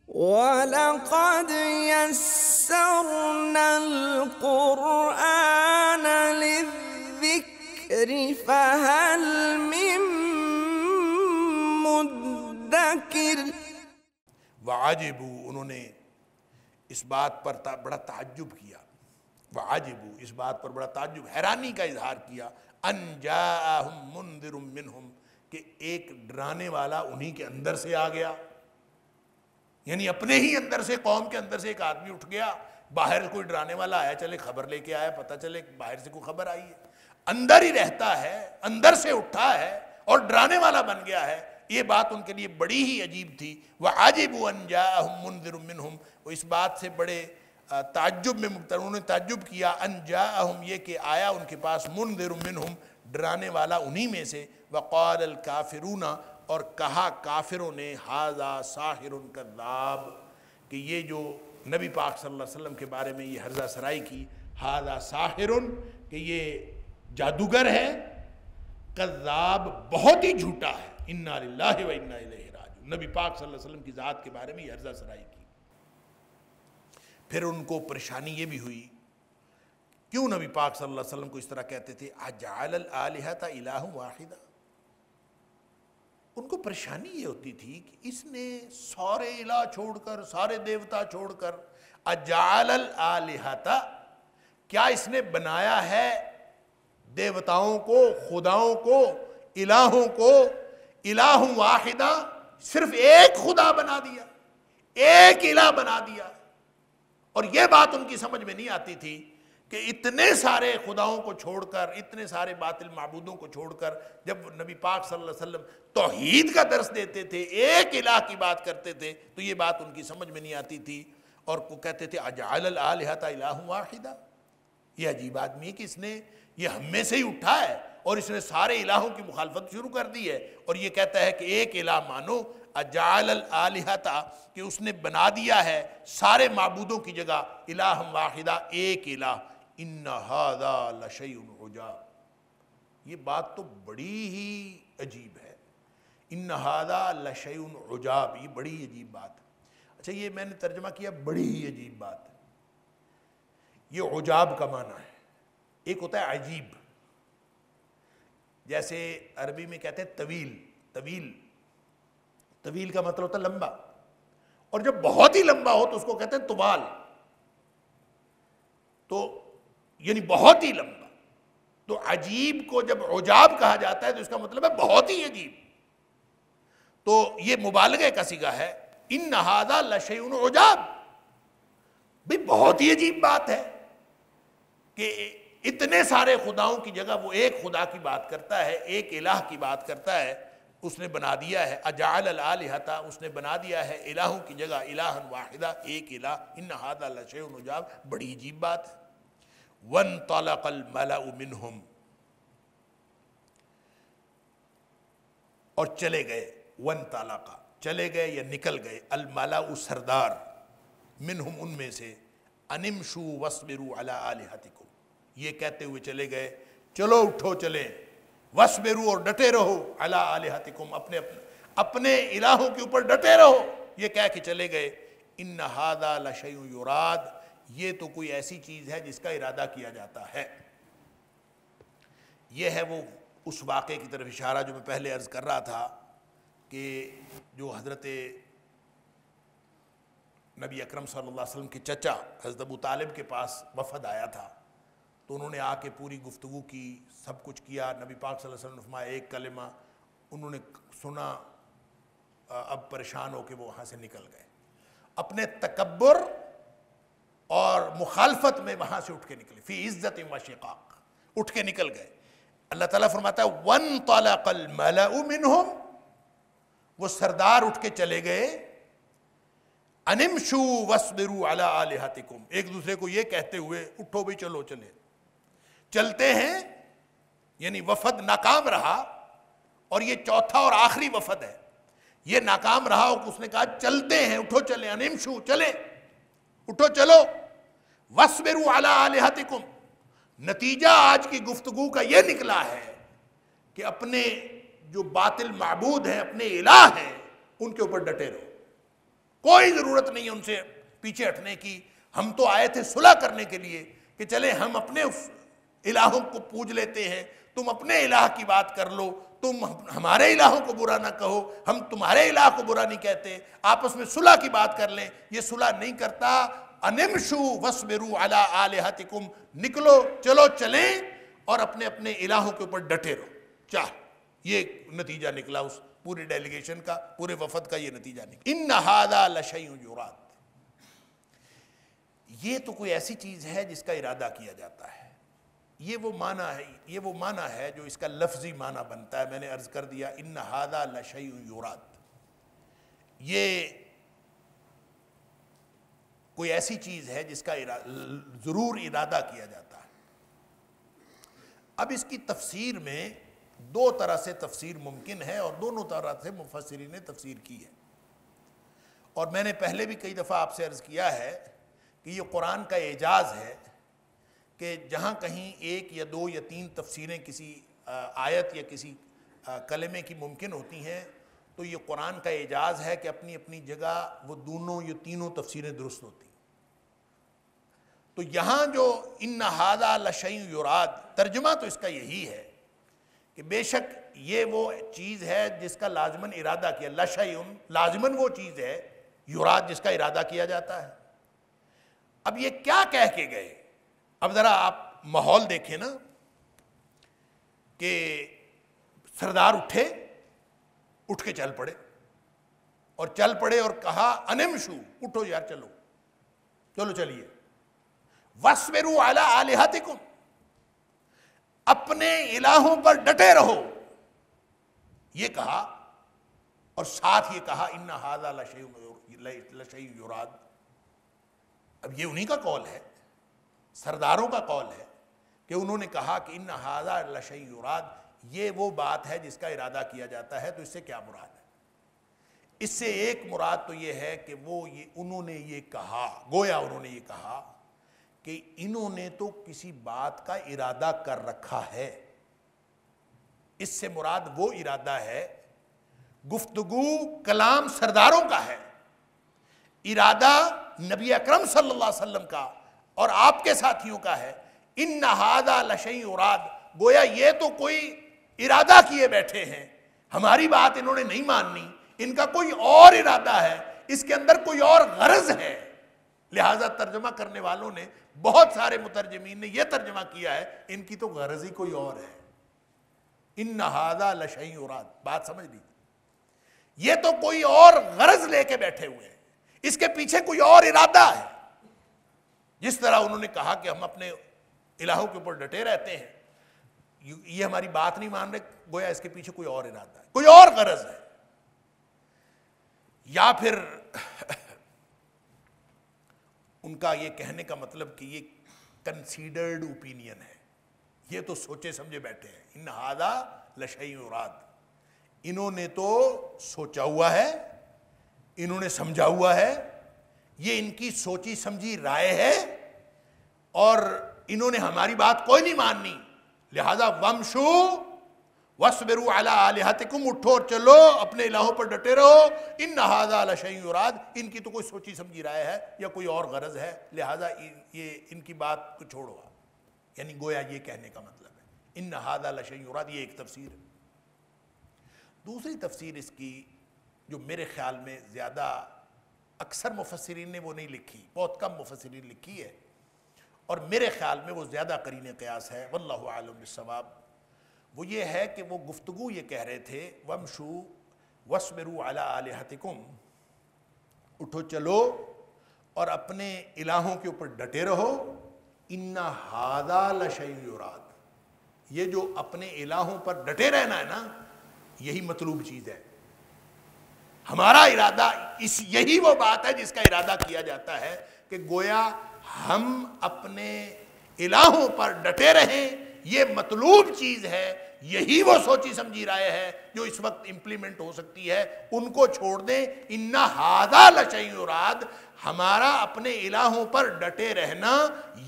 وَلَقَدْ يَسَّرْنَا الْقُرْآنَ لِلذِّكْرِ فَهَلْ مِن مُدَّكِرٍ۔ وَعَجِبُوا، انہوں نے اس بات پر بڑا تعجب کیا، وَعَجِبُوا، اس بات پر بڑا تعجب، حیرانی کا اظہار کیا، أَن جَاءَهُم مُنذِرٌ مِّنْهُمْ، کہ ایک ڈرانے والا انہی کے اندر سے آ گیا، یعنی اپنے ہی اندر سے، قوم کے اندر سے ایک آدمی اٹھ گیا، باہر کوئی ڈرانے والا آیا، چلے خبر لے کے آیا، پتہ چلے باہر سے کوئی خبر آئی ہے، اندر ہی رہتا ہے، اندر سے اٹھا ہے اور ڈرانے والا بن گیا ہے۔ یہ بات ان کے لیے بڑی ہی عجیب تھی۔ وَعَجِبُوا أَن جَاءَهُم مُنذِرٌ مِّنْهُمْ، وہ اس بات سے بڑے تعجب میں مبتلا، انہوں نے تعجب کیا، أَن جَاءَهُم، یہ کہ آیا ان کے پاس، مُنذِرٌ مِّنْهُمْ، ڈرانے والا انہی میں سے، وَقَالَ الْكَافِرُونَ، اور کہا کافروں نے، هَذَا سَاحِرٌ كَذَّابٌ، کہ یہ جو نبی پاک صلی اللہ علیہ وسلم کے بارے میں یہ ہرزہ سرائی کی، هَذَا سَاحِرٌ، کہ یہ جادوگر ہے، کذاب، بہت ہی جھوٹا ہے، اِنَّا لِلَّهِ وَإِنَّا إِلَيْهِ راجعون، نبی پاک صلی اللہ علیہ وسلم کی ذات کے بارے میں یہ ہرزہ سرائی کی۔ پھر ان کو پریشانی یہ بھی ہوئی، کیوں نبی پاک صلی اللہ علیہ وسلم کو اس طرح کہتے تھے، اَجَعَلَ الْآلِهَةَ إِلَٰهًا وَاحِدًا، ان کو پریشانی یہ ہوتی تھی کہ اس نے سارے الہ چھوڑ کر، سارے دیوتا چھوڑ کر، اَجَعَلَ الْآلِهَةَ، کیا اس نے بنایا ہے دیوتاؤں کو، خداؤں کو، الہوں کو، الہ واحدہ، صرف ایک خدا بنا دیا، ایک الہ بنا دیا۔ اور یہ بات ان کی سمجھ میں نہیں آتی تھی کہ اتنے سارے خداؤں کو چھوڑ کر، اتنے سارے باطل معبودوں کو چھوڑ کر، جب نبی پاک صلی اللہ علیہ وسلم توحید کا درس دیتے تھے، ایک الہ کی بات کرتے تھے، تو یہ بات ان کی سمجھ میں نہیں آتی تھی، اور وہ کہتے تھے اجعل الآلہۃ الہ واحدہ، یہ عجیب آدمی ہے کہ اس نے، یہ ہم میں سے ہی اٹھا ہے اور اس نے سارے الہوں کی مخالفت شروع کر دی ہے، اور یہ کہتا ہے کہ ایک الہ مانو، اجعل الآلہۃ، کہ اس نے بنا دیا ہے سارے معبودوں کی جگہ الہ واحدہ، ایک الہ، ان ھذا لشیء عجاب، یہ بات تو بڑی ہی عجیب ہے، ان ھذا لشیء عجاب، یہ بڑی عجیب بات ہے۔ اچھا، یہ میں نے ترجمہ کیا بڑی ہی عجیب بات ہے، یہ عجاب کا معنی ہے، ایک ہوتا ہے عجیب، جیسے عربی میں کہتے ہیں طویل، طویل، طویل کا مطلب ہوتا ہے لمبا، اور جب بہت ہی لمبا ہو تو اس کو کہتے ہیں طوال، تو یعنی بہت ہی لمبا، تو عجیب کو جب عجاب کہا جاتا ہے تو اس کا مطلب ہے بہت ہی عجیب، تو یہ مبالغے کا صیغہ ہے، ان ھذا لشیء عجاب، بھی بہت ہی عجیب بات ہے کہ اتنے سارے خداؤں کی جگہ وہ ایک خدا کی بات کرتا ہے، ایک الہ کی بات کرتا ہے، اس نے بنا دیا ہے، اجعل الآلہۃ، اس نے بنا دیا ہے الہوں کی جگہ الہا واحدہ، ایک الہ، ان ھذا لشیء عجاب، بڑی عجیب بات ہے۔ وانطلق الملأ منہم، اور چلے گئے، وانطلق، چلے گئے یا نکل گئے، الملأ، سردار، منہم، ان میں سے، ان امشوا واصبروا علی آلہتکم، یہ کہتے ہوئے چلے گئے، چلو اٹھو چلیں، واصبروا، اور ڈٹے رہو، علی آلہتکم، اپنے الہوں کے اوپر ڈٹے رہو، یہ کہہ کے چلے گئے، ان ھذا لشیء یراد، یہ تو کوئی ایسی چیز ہے جس کا ارادہ کیا جاتا ہے۔ یہ ہے وہ اس واقعے کی طرف اشارہ جو میں پہلے عرض کر رہا تھا کہ جو حضرت نبی اکرم صلی اللہ علیہ وسلم کے چچا حضرت ابو طالب کے پاس وفد آیا تھا، تو انہوں نے آ کے پوری گفتگو کی، سب کچھ کیا، نبی پاک صلی اللہ علیہ وسلم نے فرمایا ایک کلمہ، انہوں نے سنا، اب پریشان ہو کے وہ وہاں سے نکل گئے، اپنے تکبر اور مخالفت میں وہاں سے اٹھ کے نکلے، فی عزت و شقاق، اٹھ کے نکل گئے۔ اللہ تعالیٰ فرماتا ہے وانطلق الملأ منہم، وہ سردار اٹھ کے چلے گئے، ان امشوا واصبروا علی آلہتکم، ایک دوسرے کو یہ کہتے ہوئے اٹھو بھی، چلو چلے، چلتے ہیں، یعنی وفد ناکام رہا، اور یہ چوتھا اور آخری وفد ہے، یہ ناکام رہا، اور اس نے کہا چلتے ہیں، اٹھو چلیں، ان امشوا، چلیں، اٹھو چلو، واصبروا علی آلہتکم، نتیجہ آج کی گفتگو کا یہ نکلا ہے کہ اپنے جو باطل معبود ہیں، اپنے الہ ہیں، ان کے اوپر ڈٹے رہو، کوئی ضرورت نہیں ہے ان سے پیچھے ہٹنے کی. ہم تو آئے تھے صلح کرنے کے لیے کہ چلے ہم اپنے الہوں کو پوج لیتے ہیں, تم اپنے الہ کی بات کر لو, تم ہمارے الہوں کو برا نہ کہو, ہم تمہارے الہ کو برا نہیں کہتے, آپس میں صلح کی بات کر لیں. یہ صلح نہیں کرتا. انمشوا واصبروا علی آلہتکم, نکلو چلو چلیں اور اپنے اپنے الہوں کے اوپر ڈٹے رہو. یہ نتیجہ نکلا اس پورے ڈیلیگیشن کا, پورے وفد کا یہ نتیجہ نکلا. ان ھذا لشیء یراد, یہ تو کوئی ایسی چیز ہے جس کا ارادہ کیا جاتا ہے. یہ وہ معنی ہے جو اس کا لفظی معنی بنتا ہے. میں نے عرض کر دیا ان ھذا لشیء یراد, یہ کوئی ایسی چیز ہے جس کا ضرور ارادہ کیا جاتا ہے. اب اس کی تفسیر میں دو طرح سے تفسیر ممکن ہے اور دونوں طرح سے مفسرین نے تفسیر کی ہے. اور میں نے پہلے بھی کئی دفعہ آپ سے عرض کیا ہے کہ یہ قرآن کا اعجاز ہے کہ جہاں کہیں ایک یا دو یا تین تفسیریں کسی آیت یا کسی کلمے کی ممکن ہوتی ہیں تو یہ قرآن کا اعجاز ہے کہ اپنی اپنی جگہ وہ دونوں یا تینوں تفسیریں درست ہوتی ہیں. تو یہاں جو ان ھذا لشیء یراد, ترجمہ تو اس کا یہی ہے کہ بے شک یہ وہ چیز ہے جس کا لازماً ارادہ کیا. لشیء لازماً وہ چیز ہے, یراد جس کا ارادہ کیا جاتا ہے. اب یہ کیا کہہ کے گئے؟ اب ذرا آپ ماحول دیکھیں نا کہ سردار اٹھ کے چل پڑے اور کہا انمشوا, اٹھو یار چلو چلیے. واصبروا علی آلہتکم, اپنے الہوں پر ڈٹے رہو, یہ کہا. اور ساتھ یہ کہا ان ھذا لشیء یراد. اب یہ انہی کا قول ہے, سرداروں کا قول ہے کہ انہوں نے کہا کہ ان ھذا لشیء یراد, یہ وہ بات ہے جس کا ارادہ کیا جاتا ہے. تو اس سے کیا مراد ہے؟ اس سے ایک مراد تو یہ ہے کہ انہوں نے یہ کہا, گویا انہوں نے یہ کہا کہ انہوں نے تو کسی بات کا ارادہ کر رکھا ہے. اس سے مراد وہ ارادہ ہے, گفتگو کلام سرداروں کا ہے, ارادہ نبی اکرم صلی اللہ علیہ وسلم کا اور آپ کے ساتھیوں کا ہے. ان ھذا لشیء یراد, گویا یہ تو کوئی ارادہ کیے بیٹھے ہیں, ہماری بات انہوں نے نہیں ماننی, ان کا کوئی اور ارادہ ہے, اس کے اندر کوئی اور غرض ہے. لہٰذا ترجمہ کرنے والوں نے, بہت سارے مترجمین نے یہ ترجمہ کیا ہے ان کی تو غرض ہی کوئی اور ہے. ان ھذا لشیء یراد, بات سمجھ لی, یہ تو کوئی اور غرض لے کے بیٹھے ہوئے ہیں, اس کے پیچھے کوئی اور ارادہ ہے. جس طرح انہوں نے کہا کہ ہم اپنے الہوں کے اوپر ڈٹے رہتے ہیں, یہ ہماری بات نہیں مان رہے, گویا اس کے پیچھے کوئی اور ارادہ ہے, کوئی اور غرض ہے. یا پھر ان کا یہ کہنے کا مطلب کہ یہ کنسیڈرڈ اوپینین ہے, یہ تو سوچے سمجھے بیٹھے ہیں. ان ھذا لشیء یراد, انہوں نے تو سوچا ہوا ہے, انہوں نے سمجھا ہوا ہے, یہ ان کی سوچی سمجھی رائے ہے اور انہوں نے ہماری بات کوئی نہیں ماننی. لہذا وامشوا واصبروا علی آلہتکم, اٹھو اور چلو اپنے الہوں پر ڈٹے رہو. ان ھذا لشیء یراد, ان کی تو کوئی سوچی سمجھی رائے ہے یا کوئی اور غرض ہے, لہذا یہ ان کی بات کو چھوڑو. یعنی گویا یہ کہنے کا مطلب ہے ان ھذا لشیء یراد. یہ ایک تفسیر ہے. دوسری تفسیر اس کی جو میرے خیال میں زیادہ اکثر مفسرین نے وہ نہیں لکھی, بہت کم مفسرین لکھی ہے, اور میرے خیال میں وہ زیادہ قرین قیاس ہے, واللہ اعلم بالصواب. وہ یہ ہے کہ وہ گفتگو یہ کہہ رہے تھے وامشوا واصبروا علی آلہتکم, اٹھو چلو اور اپنے الہوں کے اوپر ڈٹے رہو. ان ھذا لشیء یراد, یہ جو اپنے الہوں پر ڈٹے رہنا ہے نا, یہی مطلوب چیز ہے. ہمارا ارادہ یہی وہ بات ہے جس کا ارادہ کیا جاتا ہے کہ گویا ہم اپنے الہوں پر ڈٹے رہیں, یہ مطلوب چیز ہے, یہی وہ سوچی سمجھی رائے ہے جو اس وقت امپلیمنٹ ہو سکتی ہے, ان کو چھوڑ دیں. ان ھذا لشیء یراد, ہمارا اپنے الہوں پر ڈٹے رہنا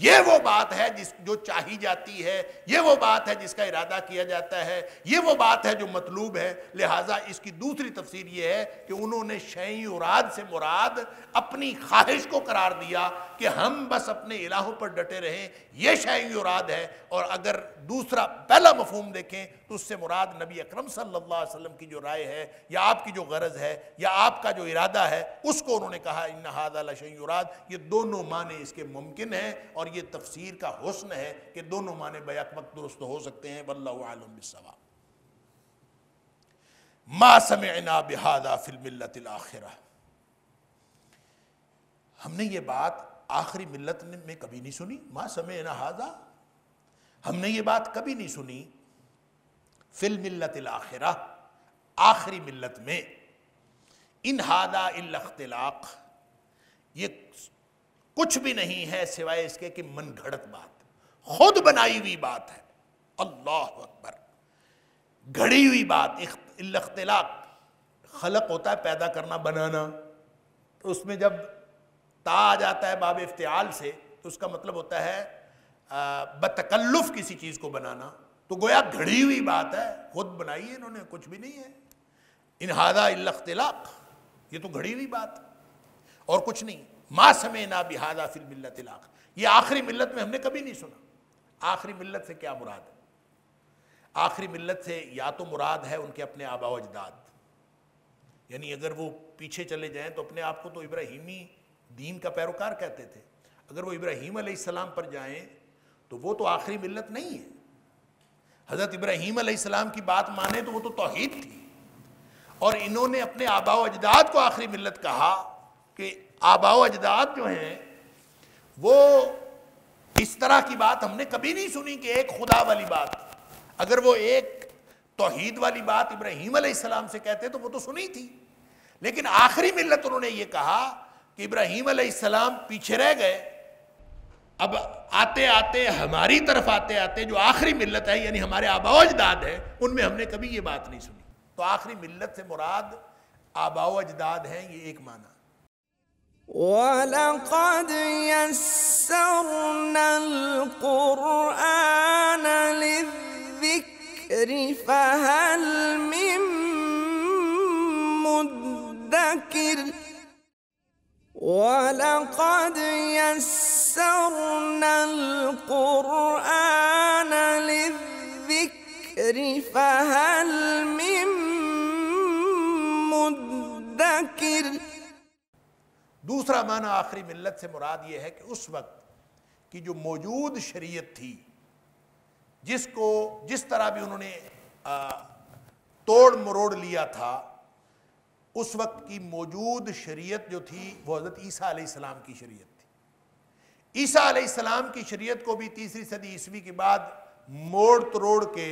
یہ وہ بات ہے جو چاہی جاتی ہے، یہ وہ بات ہے جس کا ارادہ کیا جاتا ہے، یہ وہ بات ہے جو مطلوب ہے۔ لہٰذا اس کی دوسری تفسیر یہ ہے کہ انہوں نے شیء یراد سے مراد اپنی خواہش کو قرار دیا کہ ہم بس اپنے الہوں پر ڈٹے رہیں، یہ شیء یراد ہے۔ اور اگر دوسرا پہلا مفہوم دیکھیں تو اس سے مراد نبی اکرم صلی اللہ علیہ وسلم کی جو رائے ہے یا آپ کی جو غرض ہے یا آپ کا جو ارادہ ہے، اس کو انہوں نے کہا ان ھذا لشیء یراد۔ یہ دونوں معنی اس کے ممکن ہیں، اور یہ تفسیر کا حسن ہے کہ دونوں معنی بیک وقت درست ہو سکتے ہیں۔ واللہ اعلم بالصواب۔ ما سمعنا بہذا فی الملۃ الآخرہ، ہم نے یہ بات آخری ملت میں کبھی نہیں سنی۔ ما سمعنا ھذا، ہم نے یہ بات کبھی نہیں سنی فی الملۃ الآخرہ، آخری ملت میں۔ ان ھذا الا اختلاق، یہ کچھ بھی نہیں ہے سوائے اس کے کہ من گھڑت بات، خود بنائی ہوئی بات ہے۔ اللہ اکبر، گھڑی ہوئی بات۔ الا اختلاق، خلق ہوتا ہے پیدا کرنا، بنانا، تو اس میں جب تا آ جاتا ہے باب افتعال سے تو اس کا مطلب ہوتا ہے بتکلف کسی چیز کو بنانا، تو گویا گھڑی ہوئی بات ہے، خود بنائی ہے انہوں نے، کچھ بھی نہیں ہے۔ ان ھذا الا اختلاق، یہ تو گھڑی ہوئی بات اور کچھ نہیں۔ ما سمعنا بہذا فی الملۃ الآخرہ، یہ آخری ملت میں ہم نے کبھی نہیں سنا۔ آخری ملت سے کیا مراد ہے؟ آخری ملت سے یا تو مراد ہے ان کے اپنے آباء و اجداد، یعنی اگر وہ پیچھے چلے جائیں تو اپنے آپ کو تو ابراہیمی دین کا پیروکار کہتے تھے، اگر وہ ابراہیم علیہ السلام پر جائیں تو وہ تو آخری ملت نہیں ہے۔ حضرت ابراہیم علیہ السلام کی بات مانے تو وہ تو توحید تھی، اور انہوں نے اپنے آباء و اجداد کو آخری ملت کہا کہ آباء و اجداد جو ہیں وہ اس طرح کی بات ہم نے کبھی نہیں سنی کہ ایک خدا والی بات۔ اگر وہ ایک توحید والی بات ابراہیم علیہ السلام سے کہتے تو وہ تو سنی تھی، لیکن آخری ملت انہوں نے یہ کہا کہ ابراہیم علیہ السلام پیچھے رہ گئے، اب آتے آتے ہماری طرف آتے آتے جو آخری ملت ہے یعنی ہمارے آباء و اجداد ہے، ان میں ہم نے کبھی یہ بات نہیں سنی۔ تو آخری ملت سے مراد آباء و اجداد ہیں، یہ ایک معنی۔ وَلَقَدْ يَسَّرْنَا الْقُرْآنَ لِلذِّكْرِ فَهَلْ مِن مُدَّكِرٍ وَلَقَدْ يَسَّرْنَا الْقُرْآنَ لِلذِّكْرِ فَهَلْ مِن مُدَّكِرٍ۔ دوسرا معنی آخری ملت سے مراد یہ ہے کہ اس وقت کی جو موجود شریعت تھی، جس طرح بھی انہوں نے توڑ مروڑ لیا تھا، اس وقت کی موجود شریعت جو تھی وہ حضرت عیسیٰ علیہ السلام کی شریعت تھی۔ عیسیٰ علیہ السلام کی شریعت کو بھی تیسری صدی عیسوی کے بعد موڑ تروڑ کے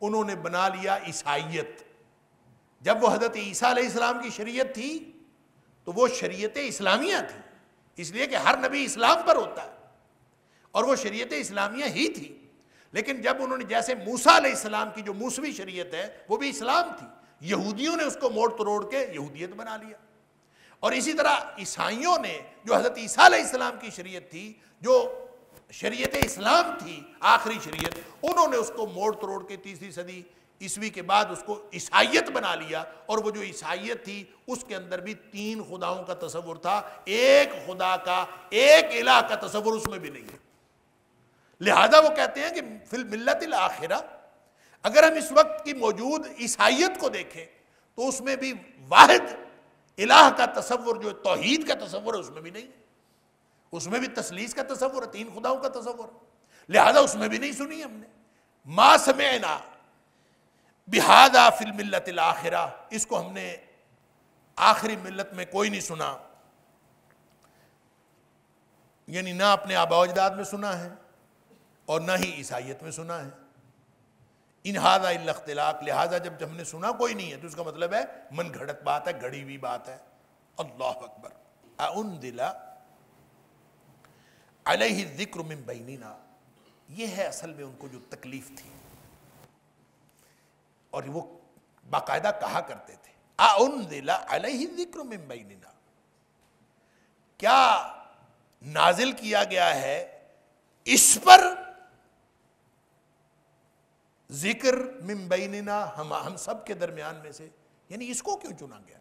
انہوں نے بنا لیا عیسائیت۔ جب وہ حضرت عیسیٰ علیہ السلام کی شریعت تھی تو وہ شریعت اسلامیہ تھی، اس لیے کہ ہر نبی اسلام پر ہوتا ہے، اور وہ شریعت اسلامیہ ہی تھی۔ لیکن جب انہوں نے جیسے موسیٰ علیہ السلام کی جو موسوی شریعت ہے وہ بھی اسلام تھی، یہودیوں نے اس کو موڑ توڑ کے یہودیت بنا لیا، اور اسی طرح عیسائیوں نے جو حضرت عیسیٰ علیہ السلام کی شریعت تھی، جو شریعت اسلام تھی آخری شریعت، انہوں نے اس کو موڑ توڑ کے تیسری صدی عیسوی کے بعد اس کو عیسائیت بنا لیا، اور وہ جو عیسائیت تھی اس کے اندر بھی 3 خداؤں کا تصور تھا، ایک خدا کا، ایک الہ کا تصور اس میں بھی نہیں ہے۔ لہذا وہ کہتے ہیں کہ فی الملۃ الآخرہ، اگر ہم اس وقت کی موجود عیسائیت کو دیکھیں تو اس میں بھی واحد الہ کا تصور جو توحید کا تصور ہے اس میں بھی نہیں ہے، اس میں بھی تثلیث کا تصور ہے، 3 خداؤں کا تصور ہے، لہذا اس میں بھی نہیں سنی ہم نے۔ ما سمعنا بہذا فی الملۃ الآخرہ، اس کو ہم نے آخری ملت میں کوئی نہیں سنا، یعنی نہ اپنے آباء و اجداد میں سنا ہے اور نہ ہی عیسائیت میں سنا ہے۔ ان ھذا الا اختلاق، لہذا جب ہم نے سنا کوئی نہیں ہے تو اس کا مطلب ہے من گھڑت بات ہے، گھڑی ہوئی بات ہے۔ اللہ اکبر۔ اَأُنزِلَ عَلَيْهِ الذِّكْرُ مِن بَيْنِنَا، یہ ہے اصل میں ان کو جو تکلیف تھی، اور وہ باقاعدہ کہا کرتے تھے اَأُنزِلَ عَلَيْهِ الذِّكْرُ مِن بَيْنِنَا، کیا نازل کیا گیا ہے اس پر ذکر من بیننا، ہم سب کے درمیان میں سے، یعنی اس کو کیوں چنا گیا؟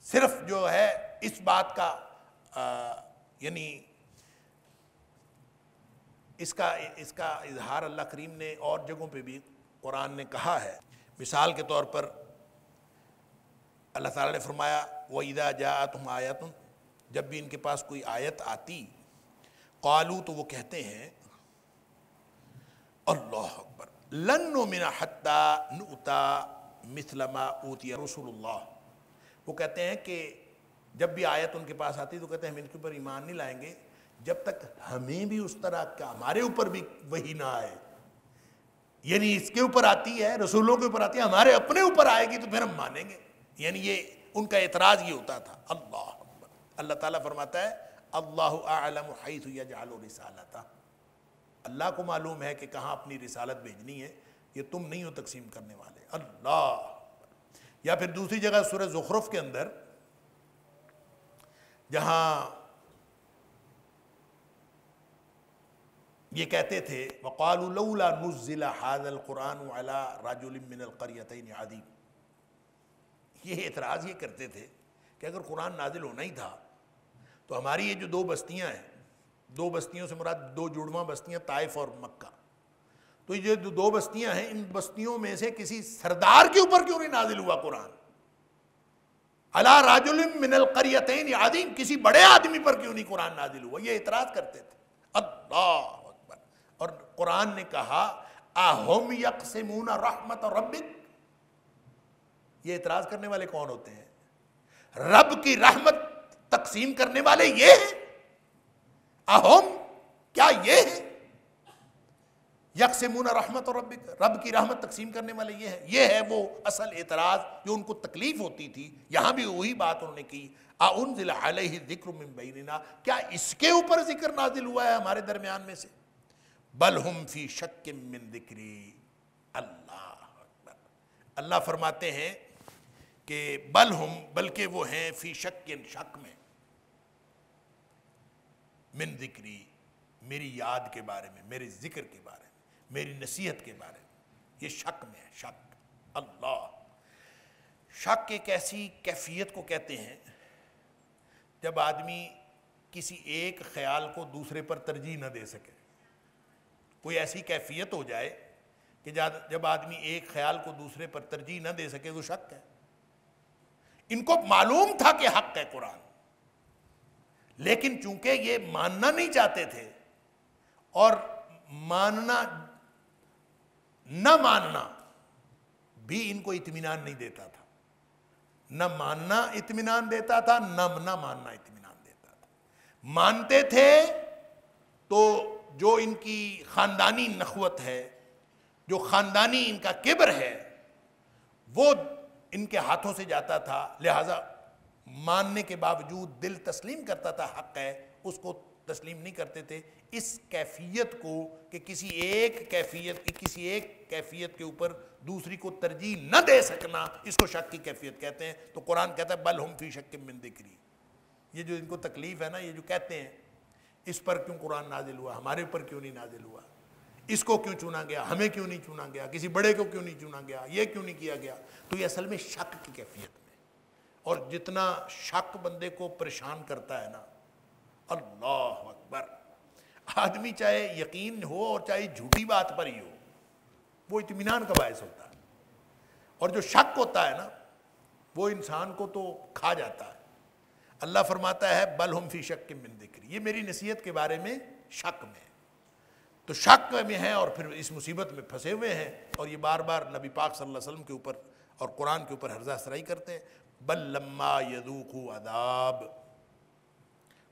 صرف جو ہے اس بات کا یعنی اس کا اظہار اللہ کریم نے اور جگہوں پہ بھی قرآن نے کہا ہے۔ مثال کے طور پر اللہ تعالیٰ نے فرمایا وَإِذَا جَاءَتْهُمْ آیَةٌ، جب بھی ان کے پاس کوئی آیت آتی، قالوا، تو وہ کہتے ہیں اللہ اکبر، لن نؤمن حتی نؤتی مثل ما اوتی رسول اللہ، وہ کہتے ہیں کہ جب بھی آیت ان کے پاس آتی تو کہتے ہیں ہم ان کے اوپر ایمان نہیں لائیں گے جب تک ہمیں بھی اس طرح کا، ہمارے اوپر بھی وہی نہ آئے، یعنی اس کے اوپر آتی ہے، رسولوں کے اوپر آتی ہے، ہمارے اپنے اوپر آئے گی تو پھر ہم مانیں گے، یعنی یہ ان کا اعتراض یہ ہوتا تھا۔ اللہ اکبر، اللہ تعالیٰ فرماتا ہے اللہ اعلم حیث یجعل رسالتہ، اللہ کو معلوم ہے کہ کہاں اپنی رسالت بھیجنی ہے، یہ تم نہیں ہو تقسیم کرنے والے۔ اللہ، یا پھر دوسری جگہ سورہ زخرف کے اندر جہاں یہ کہتے تھے وَقَالُوا لَوْلَا نُزِّلَ هَذَا الْقُرْآنُ عَلَىٰ رَجُلٍ مِّنَ الْقَرْيَتَيْنِ عَظِيمٍ، یہ اعتراض یہ کرتے تھے کہ اگر قرآن نازل ہونا ہی تھا تو ہماری یہ جو دو بستیاں ہیں، دو بستیوں سے مراد دو جڑواں بستیاں طائف اور مکہ، تو یہ جو دو بستیاں ہیں ان بستیوں میں سے کسی سردار کے اوپر کیوں نہیں نازل ہوا قرآن؟ عَلَىٰ رَجُلٍ مِّنَ الْقَرْيَتَيْنِ عَظِيمٍ، کسی بڑے آدمی پر کیوں نہیں قرآن نازل ہوا؟ یہ اعتراض کرتے تھے۔ اللہ اکبر، اور قرآن نے کہا اَهُمْ يَقْسِمُونَ رَحْمَةَ رَبِّكَ، یہ اعتراض کرنے والے کون ہوتے ہیں؟ رب کی رحمت تقسیم کرنے والے یہ ہیں؟ اہم، کیا یہ ہے؟ یقسمون رحمت ربک، رب کی رحمت تقسیم کرنے والے یہ ہیں؟ یہ ہے وہ اصل اعتراض جو ان کو تکلیف ہوتی تھی۔ یہاں بھی وہی بات انہوں نے کی، اَأُنزِلَ عَلَيْهِ الذِّكْرُ مِن بَيْنِنَا، کیا اس کے اوپر ذکر نازل ہوا ہے ہمارے درمیان میں سے؟ بل ہم فی شک من ذکری، اللہ اکبر، اللہ فرماتے ہیں کہ بل ہم، بلکہ وہ ہیں فی شک، شک میں، من ذکری، میری یاد کے بارے میں، میرے ذکر کے بارے میں، میری نصیحت کے بارے میں، یہ شک میں ہے، شک۔ اللہ، شک ایک ایسی کیفیت کو کہتے ہیں جب آدمی کسی ایک خیال کو دوسرے پر ترجیح نہ دے سکے، کوئی ایسی کیفیت ہو جائے کہ جب آدمی ایک خیال کو دوسرے پر ترجیح نہ دے سکے تو شک ہے۔ ان کو معلوم تھا کہ حق ہے قرآن، لیکن چونکہ یہ ماننا نہیں چاہتے تھے، اور ماننا نہ ماننا بھی ان کو اطمینان نہیں دیتا تھا، نہ ماننا اطمینان دیتا تھا، نہ ماننا اطمینان دیتا تھا۔ مانتے تھے تو جو ان کی خاندانی نخوت ہے، جو خاندانی ان کا کبر ہے، وہ ان کے ہاتھوں سے جاتا تھا، لہٰذا ماننے کے باوجود دل تسلیم کرتا تھا حق ہے، اس کو تسلیم نہیں کرتے تھے۔ اس کیفیت کو کہ کسی ایک کیفیت کے اوپر دوسری کو ترجیح نہ دے سکنا، اس کو شک کی کیفیت کہتے ہیں۔ تو قرآن کہتا ہے بل ہم فی شک من ذکری، یہ جو ان کو تکلیف ہے نا، یہ جو کہتے ہیں اس پر کیوں قرآن نازل ہوا، ہمارے اوپر کیوں نہیں نازل ہوا، اس کو کیوں چنا گیا، ہمیں کیوں نہیں چنا گیا، کسی بڑے کو کیوں نہیں چنا گیا، یہ کیوں نہیں کیا گیا، تو یہ اصل میں شک کی کیفیت میں، اور جتنا شک بندے کو پریشان کرتا ہے نا، اللہ اکبر، آدمی چاہے یقین ہو اور چاہے جھوٹی بات پر ہی ہو، وہ اطمینان کا باعث ہوتا ہے، اور جو شک ہوتا ہے نا وہ انسان کو تو کھا جاتا ہے۔ اللہ فرماتا ہے بل ہم فی شک من ذکری، یہ میری نصیحت کے بارے میں شک میں، تو شک میں ہیں اور پھر اس مصیبت میں پھنسے ہوئے ہیں، اور یہ بار بار نبی پاک صلی اللہ علیہ وسلم کے اوپر اور قرآن کے اوپر ہرزہ سرائی کرتے ہیں۔ بل لما یذوقوا عذاب،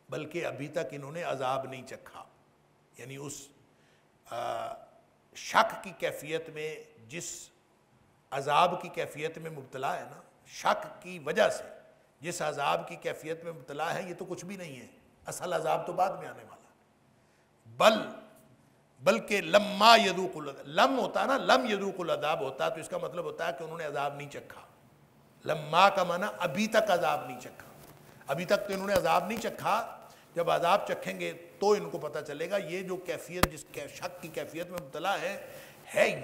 بلکہ ابھی تک انہوں نے عذاب نہیں چکھا، یعنی اس شک کی کیفیت میں، جس عذاب کی کیفیت میں مبتلا ہے نا، شک کی وجہ سے جس عذاب کی کیفیت میں مبتلا ہے، یہ تو کچھ بھی نہیں ہے، اصل عذاب تو بعد میں آنے والا۔ بلکہ لما یذوق العذاب، لم ہوتا نا، لم یذوق العذاب ہوتا تو اس کا مطلب ہوتا ہے کہ انہوں نے عذاب نہیں چکھا۔ لما کا معنی ابھی تک عذاب نہیں چکھا، ابھی تک تو انہوں نے عذاب نہیں چکھا، جب عذاب چکھیں گے تو ان کو پتہ چلے گا یہ جو کیفیت جس شک کی کیفیت میں مبتلا ہے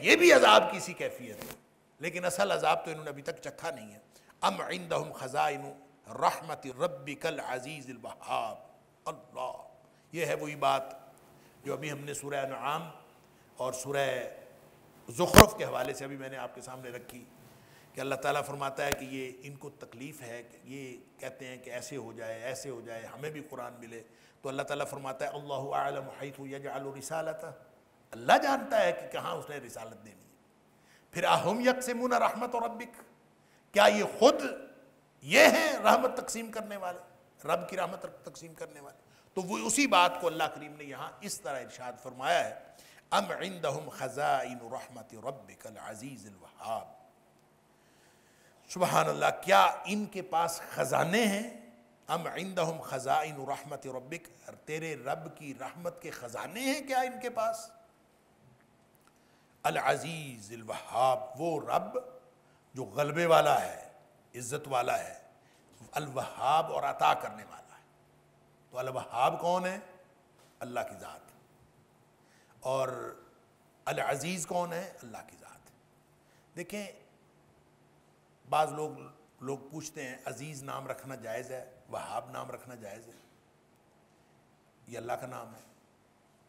یہ بھی عذاب کی سی کیفیت ہے، لیکن اصل عذاب تو انہوں نے ابھی تک چکھا نہیں ہے۔ ام عندہم خزائن رحمت ربک العزیز الوہاب، اللہ، یہ ہے وہی بات جو ابھی ہم نے سورہ انعام اور سورہ زخرف کے حوالے سے ابھی میں نے آپ کے سامنے رکھی، کہ اللہ تعالیٰ فرماتا ہے کہ یہ ان کو تکلیف ہے، کہ یہ کہتے ہیں کہ ایسے ہو جائے ایسے ہو جائے، ہمیں بھی قرآن ملے، تو اللہ تعالیٰ فرماتا ہے اللہ اعلم حیث یجعل رسالتہ، اللہ جانتا ہے کہ کہاں اس نے رسالت دینی ہے۔ پھر اہم یقسمون رحمت ربک، کیا یہ خود یہ ہیں رحمت تقسیم کرنے والے، رب کی رحمت تقسیم کرنے والے؟ تو وہ اسی بات کو اللہ کریم نے یہاں اس طرح ارشاد فرمایا ہے، ام عندہم خزائن رحمت ربک العزیز الوہاب، سبحان اللہ، کیا ان کے پاس خزانے ہیں؟ ام عندہم خزائن رحمت ربک، تیرے رب کی رحمت کے خزانے ہیں کیا ان کے پاس؟ العزیز الوہاب، وہ رب جو غلبے والا ہے، عزت والا ہے، الوہاب اور عطا کرنے والا ہے۔ تو الوہاب کون ہے؟ اللہ کی ذات، اور العزیز کون ہے؟ اللہ کی ذات۔ دیکھیں بعض لوگ پوچھتے ہیں عزیز نام رکھنا جائز ہے، وہاب نام رکھنا جائز ہے؟ یہ اللہ کا نام ہے۔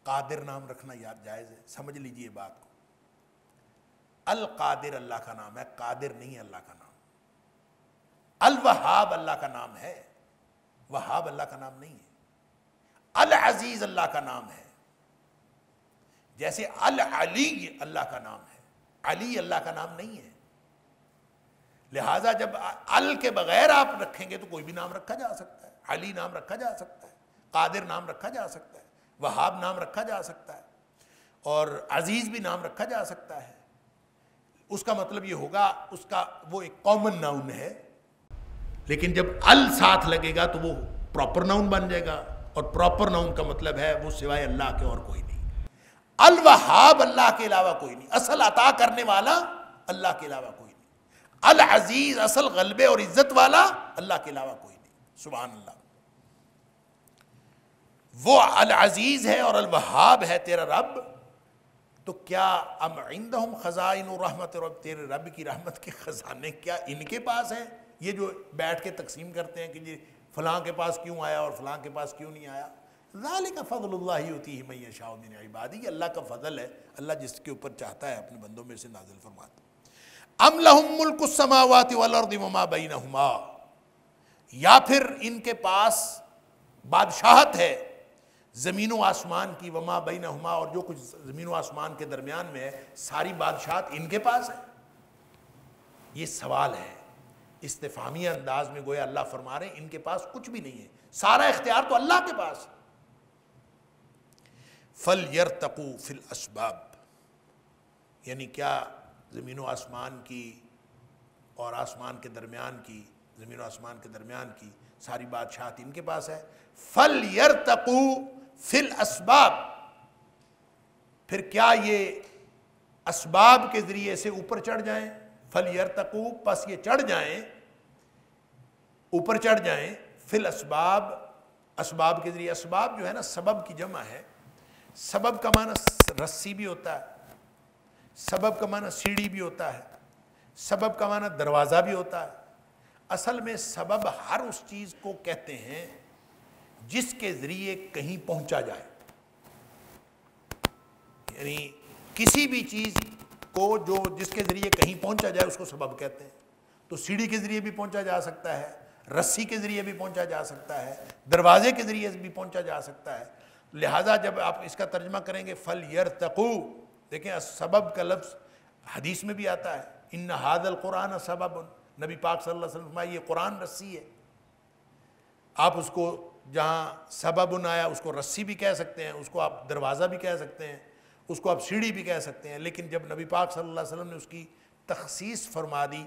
قادر نام رکھنا جائز ہے؟ سمجھ لیجئے بات کو، القادر اللہ کا نام ہے، قادر نہیں اللہ کا نام۔ الوہاب اللہ کا نام ہے، وہاب اللہ کا نام نہیں ہے۔ العزیز اللہ کا نام ہے، جیسے العلی اللہ کا نام ہے، علی اللہ کا نام نہیں ہے۔ لہٰذا جب ال کے بغیر آپ رکھیں گے تو کوئی بھی نام رکھا جا سکتا ہے، علی نام رکھا جا سکتا ہے، قادر نام رکھا جا سکتا ہے، وہاب نام رکھا جا سکتا ہے، اور عزیز بھی نام رکھا جا سکتا ہے۔ اس کا مطلب یہ ہوگا اس کا وہ ایک کامن ناؤن ہے، لیکن جب ال ساتھ لگے گا تو وہ پراپر ناؤن بن جائے گا، اور پراپر ناؤن کا مطلب ہے وہ سوائے اللہ کے اور کوئی نہیں۔ الوہاب اللہ کے علاوہ کوئی نہیں، اصل عطا کرنے والا اللہ کے علاوہ کوئی نہیں۔ العزیز اصل غلبے اور عزت والا اللہ کے علاوہ کوئی نہیں، سبحان اللہ۔ وہ العزیز ہے اور الوہاب ہے تیرا رب، تو کیا ام عندہم خزائن رحمت رب، تیرے رب کی رحمت کے خزانے کیا ان کے پاس ہیں؟ یہ جو بیٹھ کے تقسیم کرتے ہیں کہ یہ فلاں کے پاس کیوں آیا اور فلاں کے پاس کیوں نہیں آیا، ذالک فضل اللہ یؤتیہ من یشاء من عبادہ، یہ اللہ کا فضل ہے، اللہ جس کے اوپر چاہتا ہے اپنے بندوں میں سے نازل فرماتا ہے۔ ام لہم ملک السماوات والارض وما بینہما، یا پھر ان کے پاس بادشاہت ہے زمین و آسمان کی، وما بینہما، اور جو کچھ زمین و آسمان کے درمیان میں ہے، ساری بادشاہت ان کے پاس ہے۔ یہ سوال ہے استفہامی انداز میں، گویا اللہ فرما رہے ہیں ان کے پاس کچھ بھی نہیں ہے، سارا اختیار تو اللہ کے پاس ہے۔ فَلْيَرْتَقُوا فِي الْأَسْبَابِ، یعنی کیا زمین و آسمان کی اور آسمان کے درمیان کی، زمین و آسمان کے درمیان کی ساری بادشاہت ان کے پاس ہے۔ فَلْيَرْتَقُوا فِي الْأَسْبَابِ، پھر کیا یہ اسباب کے ذریعے سے اوپر چڑھ جائیں؟ فَلْيَرْتَقُوا، پس یہ چڑھ جائیں، اوپر چڑھ جائیں، فی الاسباب، اسباب کے ذریعے۔ اسباب جو ہے نا سبب کی جمع ہے، سبب کا معنی رسی بھی ہوتا ہے، سبب کا معنی سیڑھی بھی ہوتا ہے، سبب کا معنی دروازہ بھی ہوتا ہے۔ اصل میں سبب ہر اس چیز کو کہتے ہیں جس کے ذریعے کہیں پہنچا جائے، یعنی کسی بھی چیز کو جو جس کے ذریعے کہیں پہنچا جائے اس کو سبب کہتے ہیں۔ تو سیڑھی کے ذریعے بھی پہنچا جا سکتا ہے، رسی کے ذریعے بھی پہنچا جا سکتا ہے، دروازے کے ذریعے بھی پہنچا جا سکتا ہے۔ لہٰذا جب آپ اس کا ترجمہ کریں گے فَلْيَرْتَقُوا، دیکھیں سبب کا لفظ حدیث میں بھی آتا ہے، اِنَّ هَذَا الْقُرْآنَ سَبَبٌ، نبی پاک صلی اللہ علیہ وسلم فرمایا یہ قرآن رسی ہے۔ آپ اس کو جہاں سبب آیا اس کو رسی بھی کہہ سکتے ہیں، اس کو آپ دروازہ بھی کہہ سکتے ہیں، اس کو آپ سیڑھی بھی کہہ سکتے ہیں، لیکن جب نبی پاک صلی اللہ علیہ وسلم نے اس کی تخصیص فرما دی،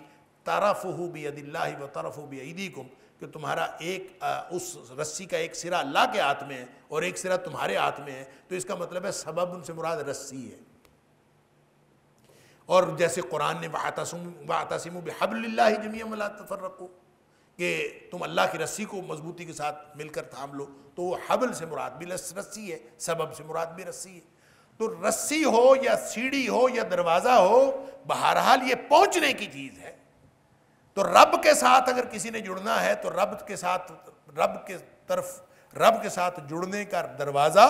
طَرَفُهُ بِيَدِ اللَّهِ وَطَرَفُهُ بِأَيْدِيكُمْ، کہ تمہارا ایک اس رسی کا ایک سرا اللہ کے ہاتھ میں ہے اور ایک سرا تمہارے ہاتھ میں ہے، تو اس کا مطلب ہے سبب ان سے مراد رسی ہے۔ اور جیسے قرآن نے وَاعْتَصِمُوا بِحَبْلِ اللَّهِ جَمِيعًا وَلَا تَفَرَّقُوا، کہ تم اللہ کی رسی کو مضبوطی کے ساتھ مل کر تھام لو، تو وہ حبل سے مراد بھی رسی ہے، سبب سے مراد بھی رسی ہے۔ تو رسی ہو یا سیڑھی ہو یا دروازہ ہو، بہرحال یہ پہنچنے کی چیز ہے۔ تو رب کے ساتھ اگر کسی نے جڑنا ہے تو رب کے ساتھ جڑنے کا دروازہ،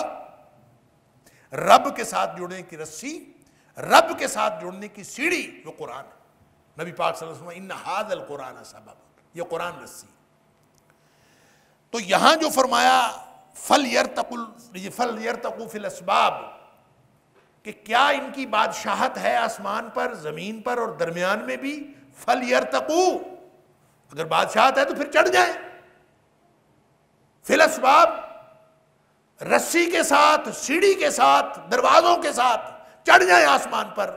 رب کے ساتھ جڑنے کی رسی، رب کے ساتھ جڑنے کی سیڑھی وہ قرآن ہے۔ نبی پاک صلی اللہ علیہ وسلم ان ھذا القرآن سبب، یہ قرآن رسی۔ تو یہاں جو فرمایا فَلْيَرْتَقُوا فِي الْأَسْبَابِ، کہ کیا ان کی بادشاہت ہے آسمان پر، زمین پر اور درمیان میں بھی؟ فَلْيَرْتَقُوا، اگر بادشاہت ہے تو پھر چڑھ جائیں، فِي الْأَسْبَابِ، رسی کے ساتھ، سیڑھی کے ساتھ، دروازوں کے ساتھ چڑھ جائیں آسمان پر،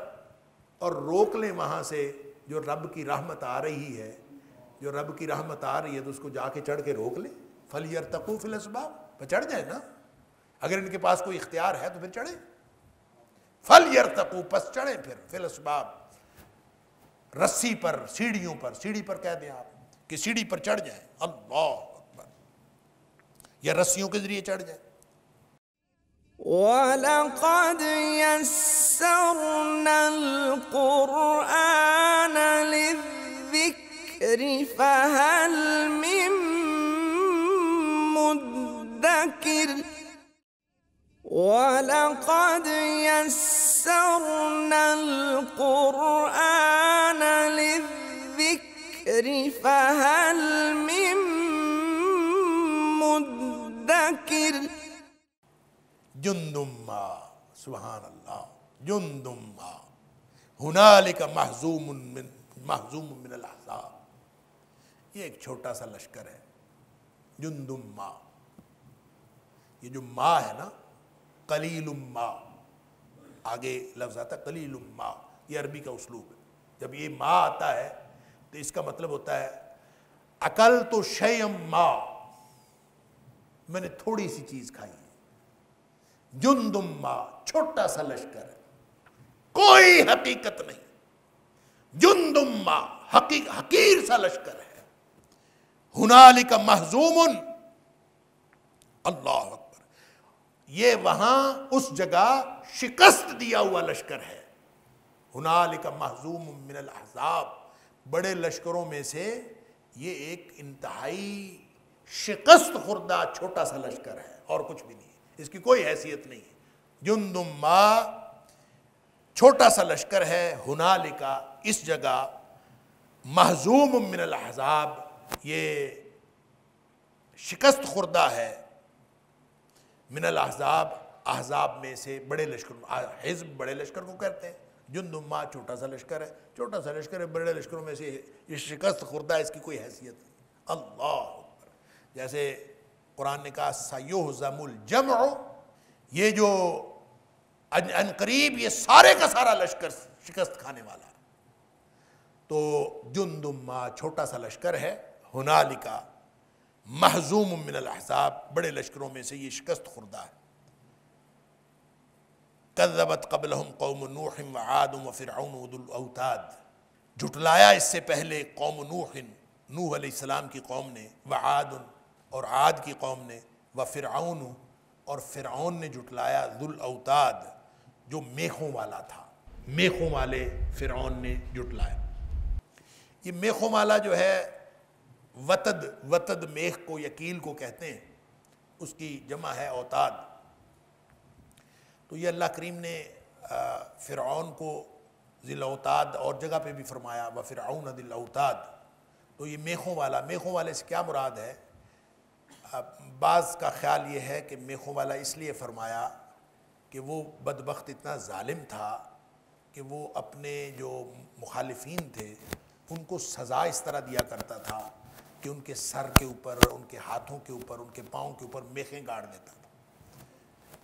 اور روک لیں وہاں سے جو رب کی رحمت آ رہی ہے۔ جو رب کی رحمت آ رہی ہے تو اس کو جا کے چڑھ کے روک لیں۔ فَلْيَرْتَقُوا فِي الْأَسْبَابِ، پہ چڑھ جائیں نا، اگر ان کے پاس کوئی اختیار ہے تو پھر چڑھیں۔ فَلْيَرْتَقُوا، پس چڑھیں پھر، فِي الْأَسْبَابِ، رسی پر، سیڑھیوں پر، سیڑھی پر کہہ دیں آپ کہ سیڑھی پر چڑھ جائیں، اللہ اکبر، یا رسیوں کے ذریعے چڑھ جائیں۔ وَلَقَدْ يَسَّرْنَا الْقُرْآنَ لِلذِّكْرِ فَهَلْ مِن مُّدَّكِرٍ وَلَقَدْ يَسَّرْنَا الْقُرْآنَ لِلذِّكْرِ فَهَلْ مِن مُّدَّكِرٍ جندم ما، سبحان اللہ، جندم ما ہنالک محزوم من الاحزاب، یہ ایک چھوٹا سا لشکر ہے، جندم ما، یہ جو ما ہے نا، قلیل ما، آگے لفظ آتا ہے قلیل ما، یہ عربی کا اسلوب ہے۔ جب یہ ما آتا ہے تو اس کا مطلب ہوتا ہے اکلت شیئا ما، میں نے تھوڑی سی چیز کھائی ہے۔ جندم ما، چھوٹا سا لشکر ہے، کوئی حقیقت نہیں۔ جندم ما، حقیر سا لشکر ہے۔ ہنالک محزوم، اللہ اکبر، یہ وہاں اس جگہ شکست دیا ہوا لشکر ہے۔ ہنالک محزوم من الاحزاب، بڑے لشکروں میں سے یہ ایک انتہائی شکست خوردہ چھوٹا سا لشکر ہے، اور کچھ بھی نہیں ہے، اس کی کوئی حیثیت نہیں ہے۔ جندم ما، چھوٹا سا لشکر ہے، ہنالکا، اس جگہ، محزوم من الاحزاب، یہ شکست خوردہ ہے، من الاحزاب، احزاب میں سے، بڑے لشکر، حزب بڑے لشکر کو کہتے ہیں، جندم ما چھوٹا سا لشکر ہے، چھوٹا سا لشکر ہے، بڑے لشکروں میں سے یہ شکست خوردہ ہے، اس کی کوئی حیثیت نہیں۔ اللہ اکبر، جیسے قرآن نے کہا سَيُهْزَمُ الْجَمْعُ، یہ جو ان قریب یہ سارے کا سارا لشکر شکست کھانے والا ہے۔ تو جندم ما، چھوٹا سا لشکر ہے، ہنالکا محزوم من الاحزاب، بڑے لشکروں میں سے یہ شکست خوردہ ہے۔ کذبت قبلہم قوم نوح وعاد وفرعون وذو الاوتاد، جھٹلایا اس سے پہلے قوم نوح علیہ السلام کی قوم نے، وعاد اور عاد کی قوم نے، وفرعون اور فرعون نے جھٹلایا، ذو الاوتاد جو میخوں والا تھا، میخوں والے فرعون نے جھٹلایا۔ یہ میخوں والا جو ہے وتد میخ کو یا کیل کو کہتے ہیں، اس کی جمع ہے اوتاد۔ تو یہ اللہ کریم نے فرعون کو ذی الاوتاد اور جگہ پہ بھی فرمایا، وفرعون ذی الاوتاد، تو یہ میخوں والا، میخوں والے سے کیا مراد ہے؟ بعض کا خیال یہ ہے کہ میخوں والا اس لیے فرمایا کہ وہ بدبخت اتنا ظالم تھا کہ وہ اپنے جو مخالفین تھے ان کو سزا اس طرح دیا کرتا تھا کہ ان کے سر کے اوپر، ان کے ہاتھوں کے اوپر، ان کے پاؤں کے اوپر میخیں گاڑ دیتا تھا،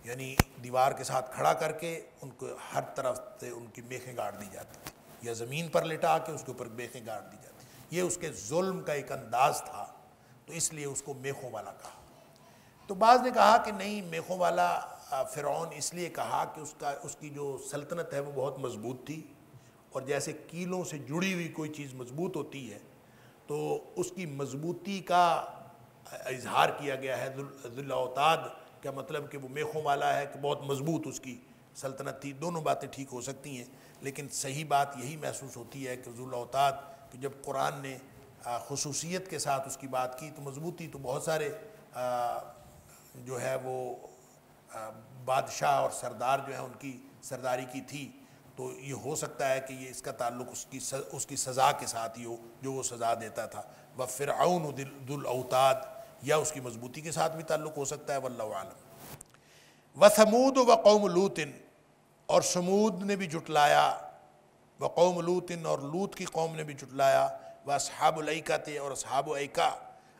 یعنی دیوار کے ساتھ کھڑا کر کے ان کو ہر طرف سے ان کی میخیں گاڑ دی جاتی تھی، یا زمین پر لٹا کے اس کے اوپر میخیں گاڑ دی جاتی۔ یہ اس کے ظلم کا ایک انداز تھا، تو اس لیے اس کو میخوں والا کہا۔ تو بعض نے کہا کہ نہیں، میخوں والا فرعون اس لیے کہا کہ اس کی جو سلطنت ہے وہ بہت مضبوط تھی، اور جیسے کیلوں سے جڑی ہوئی کوئی چیز مضبوط ہوتی ہے تو تو اس کی مضبوطی کا اظہار کیا گیا ہے. ذو الاوتاد کا مطلب کہ وہ میخوں والا ہے کہ بہت مضبوط اس کی سلطنت تھی. دونوں باتیں ٹھیک ہو سکتی ہیں، لیکن صحیح بات یہی محسوس ہوتی ہے کہ ذو الاوتاد کہ جب قرآن نے خصوصیت کے ساتھ اس کی بات کی تو مضبوطی تو بہت سارے جو ہے وہ بادشاہ اور سردار جو ہیں ان کی سرداری کی تھی. تو یہ ہو سکتا ہے کہ یہ اس کا تعلق اس کی سزا کے ساتھ ہی ہو جو وہ سزا دیتا تھا. وَفِرْعَوْنُ ذُو الْأَوْتَادِ یا اس کی مضبوطی کے ساتھ بھی تعلق ہو سکتا ہے، واللہ اعلم. وَثَمُودُ وَقَوْمُ لُوطٍ اور سمود نے بھی جھٹلایا، وقوم لوط اور لوط کی قوم نے بھی جھٹلایا، وَأَصْحَابُ الْأَيْكَةِ اور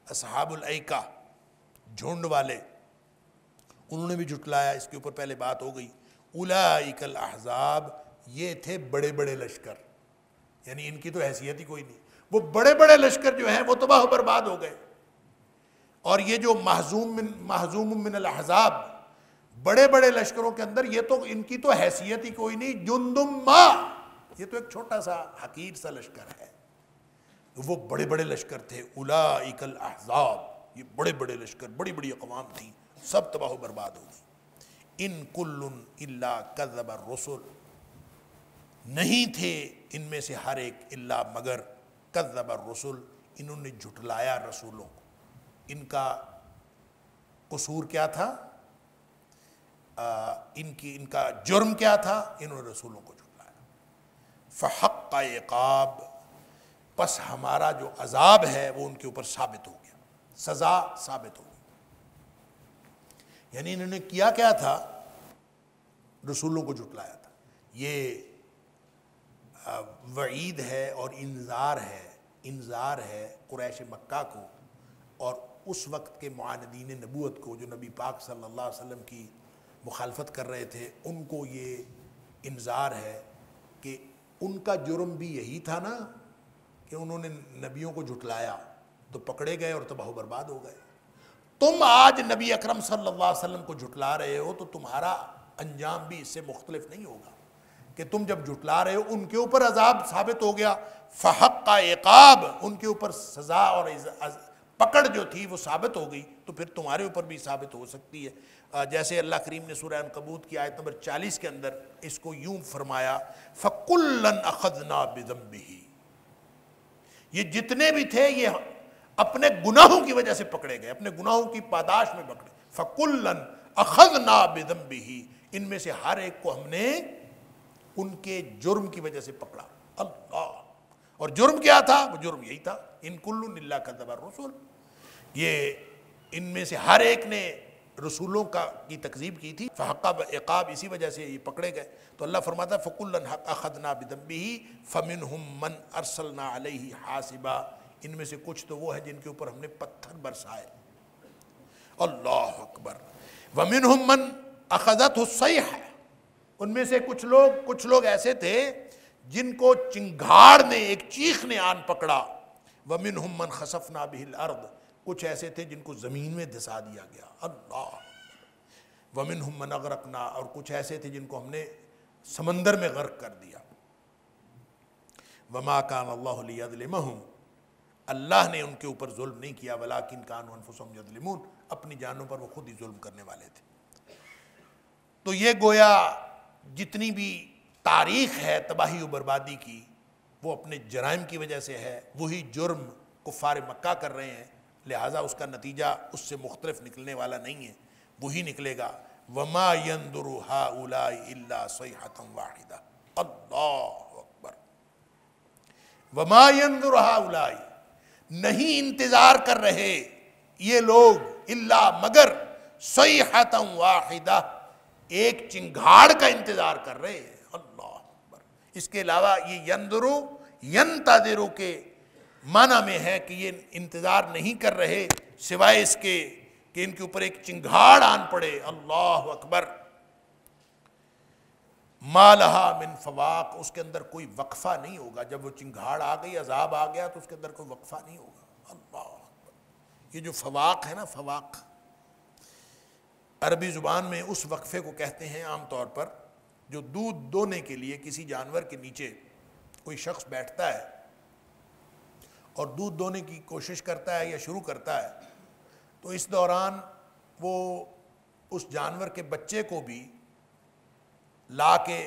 اصحاب الایکہ جھنڈ والے انہوں نے بھی جھٹلایا. اس کے اوپر پہلے بات ہو گئی. اولئک الاحزاب یہ تھے بڑے بڑے لشکر، یعنی ان کی تو حیثیت ہی کوئی نہیں. وہ بڑے بڑے لشکر جو ہیں وہ تباہ و برباد ہو گئے. اور یہ جو محزوم من الاحزاب بڑے بڑے لشکروں کے اندر یہ تو ان کی تو حیثیت ہی کوئی نہیں. جندم ما یہ تو ایک چھوٹا سا حقیر سا لشکر ہے. وہ بڑے بڑے لشکر تھے. اولئک الاحزاب یہ بڑے بڑے لشکر، بڑی بڑی اقوام تھیں، سب تباہ و برباد ہو گئی. ان کل الا کذب الرسل نہیں تھے ان میں سے ہر ایک الا مگر کذب الرسل انہوں نے جھٹلایا رسولوں کو. ان کا قصور کیا تھا؟ ان کا جرم کیا تھا؟ انہوں نے رسولوں کو جھٹلایا. فحق عقاب پس ہمارا جو عذاب ہے وہ ان کے اوپر ثابت ہو گیا، سزا ثابت ہو گئی. یعنی انہوں نے کیا تھا؟ رسولوں کو جھٹلایا تھا. یہ وعید ہے اور انذار ہے قریش مکہ کو اور اس وقت کے معاندین نبوت کو جو نبی پاک صلی اللہ علیہ وسلم کی مخالفت کر رہے تھے. ان کو یہ انذار ہے کہ ان کا جرم بھی یہی تھا نا کہ انہوں نے نبیوں کو جھٹلایا تو پکڑے گئے اور تباہ و برباد ہو گئے. تم آج نبی اکرم صلی اللہ علیہ وسلم کو جھٹلا رہے ہو تو تمہارا انجام بھی اس سے مختلف نہیں ہوگا کہ تم جب جھٹلا رہے ہو ان کے اوپر عذاب ثابت ہو گیا. فحق عقاب ان کے اوپر سزا اور پکڑ جو تھی وہ ثابت ہو گئی تو پھر تمہارے اوپر بھی ثابت ہو سکتی ہے. جیسے اللہ کریم نے سورہ عنکبوت کی آیت نمبر 40 کے اندر اس کو یوں فرمایا فَكُلًّا أَخَذْنَا بِذَنبِهِ یہ جتنے بھی تھے یہ اپنے گناہوں کی وجہ سے پکڑے گئے، اپنے گناہوں کی پاداش میں پکڑے. فَكُلًّا أَخَذْنَا بِذَنبِهِ ان میں سے ہر ایک کو ہم نے ان کے جرم کی وجہ سے پکڑا. اللہ اور جرم کیا تھا؟ وہ جرم یہی تھا ان کل الا کذب الرسل یہ ان میں سے ہر ایک نے رسولوں کی تکذیب کی تھی. فحق عقاب اسی وجہ سے یہ پکڑے گئے. تو اللہ فرماتا ہے فَكُلًّا أَخَذْنَا بِذَنبِهِ فَمِنْهُمْ مَنْ أَرْسَلْنَا عَلَيْهِ حَاسِبًا ان میں سے کچھ تو وہ ہے جن کے اوپر ہم نے پتھر برسائے. اللہ اکبر. وَمِنْهُمْ مَنْ أَخَذَتْهُ الصَّيْحَةُ ان میں سے کچھ لوگ ایسے تھے جن کو چنگھاڑ نے ایک چیخ نے آن پکڑا. وَمِنْهُمْ مَنْ خَسَفْنَا بِهِ الْأَرْضِ کچھ ایسے تھے جن کو زمین میں دھسا دیا گیا. اللہ. وَمِنْهُمْ مَنْ أَغْرَقْنَا اور کچھ ایسے تھے جن کو ہم نے سمندر میں غرق کر دیا. وَمَا كَانَ اللَّهُ لِيَظْلِمَهُمْ اللہ نے ان کے اوپر ظلم نہیں کیا وَلَٰكِنْ كَانُوا أَنفُسَهُمْ يَظْلِمُونَ اپنی جانوں پر وہ خود ہی ظلم کرنے والے تھے. تو یہ گویا جتنی بھی تاریخ ہے تباہی و بربادی کی وہ اپنے جرائم کی وجہ سے ہے. وہی جرم کفار مکہ کر رہے ہیں لہٰذا اس کا نتیجہ اس سے مختلف نکلنے والا نہیں ہے، وہی نکلے گا. وَمَا يَنْظُرُ هَؤُلَاءِ إِلَّا صَيْحَةً وَاحِدَةً اللہ اکبر. وَمَا يَنْظُرُ هَؤُلَاءِ نہیں انتظار کر رہے یہ لوگ الا مگر صیحۃ واحدہ ایک چنگھاڑ کا انتظار کر رہے ہیں. اللہ اکبر. اس کے علاوہ یہ ينظرو ينتظرو کے معنی میں ہے کہ یہ انتظار نہیں کر رہے سوائے اس کے کہ ان کے اوپر ایک چنگھاڑ آن پڑے. اللہ اکبر. ما لہا من فواق اس کے اندر کوئی وقفہ نہیں ہوگا. جب وہ چنگھاڑ آ گئی عذاب آ گیا تو اس کے اندر کوئی وقفہ نہیں ہوگا. اللہ اکبر. یہ جو فواق ہے نا فواق عربی زبان میں اس وقفے کو کہتے ہیں عام طور پر جو دودھ دونے کے لیے کسی جانور کے نیچے کوئی شخص بیٹھتا ہے اور دودھ دونے کی کوشش کرتا ہے یا شروع کرتا ہے، تو اس دوران وہ اس جانور کے بچے کو بھی لا کے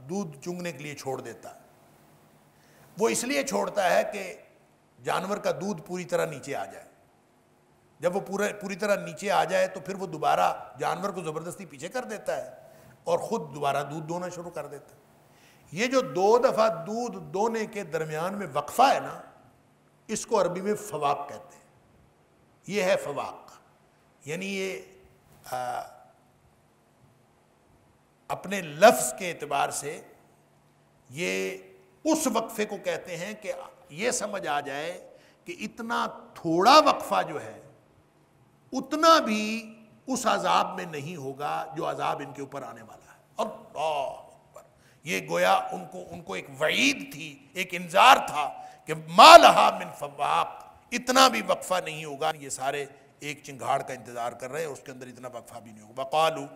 دودھ چونگنے کے لیے چھوڑ دیتا ہے۔ وہ اس لیے چھوڑتا ہے کہ جانور کا دودھ پوری طرح نیچے آ جائے۔ جب وہ پوری طرح نیچے آ جائے تو پھر وہ دوبارہ جانور کو زبردستی پیچھے کر دیتا ہے اور خود دوبارہ دودھ دونا شروع کر دیتا ہے۔ یہ جو 2 دفعہ دودھ دونے کے درمیان میں وقفہ ہے نا، اس کو عربی میں فواق کہتے ہیں۔ یہ ہے فواق، یعنی یہ اپنے لفظ کے اعتبار سے یہ اس وقفے کو کہتے ہیں کہ یہ سمجھ آ جائے کہ اتنا تھوڑا وقفہ جو ہے اتنا بھی اس عذاب میں نہیں ہوگا جو عذاب ان کے اوپر آنے والا ہے۔ اللہ اکبر، یہ گویا ان کو ایک وعید تھی، ایک انذار تھا کہ ما لہا من فواق، اتنا بھی وقفہ نہیں ہوگا۔ یہ سارے ایک چنگھاڑ کا انتظار کر رہے ہیں، اس کے اندر اتنا وقفہ بھی نہیں ہوگا۔ وقالو،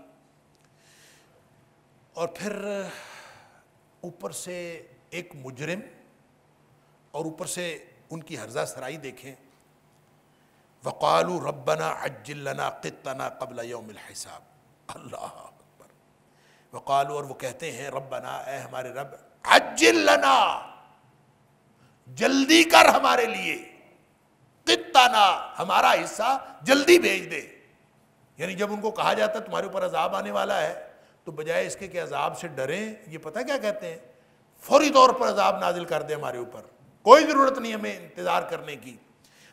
اور پھر اوپر سے ایک مجرم اور اوپر سے ان کی ہرزہ سرائی دیکھیں۔ وقالوا ربنا عجل لنا قطنا قبل یوم الحساب، اللہ اکبر۔ وقالوا، اور وہ کہتے ہیں ربنا، اے ہمارے رب، عجل لنا، جلدی کر ہمارے لیے، قطنا، ہمارا حصہ جلدی بھیج دے۔ یعنی جب ان کو کہا جاتا ہے تمہارے اوپر عذاب آنے والا ہے تو بجائے اس کے کہ عذاب سے ڈریں، یہ پتہ کیا کہتے ہیں؟ فوری طور پر عذاب نازل کر دے ہمارے اوپر، کوئی ضرورت نہیں ہمیں انتظار کرنے کی۔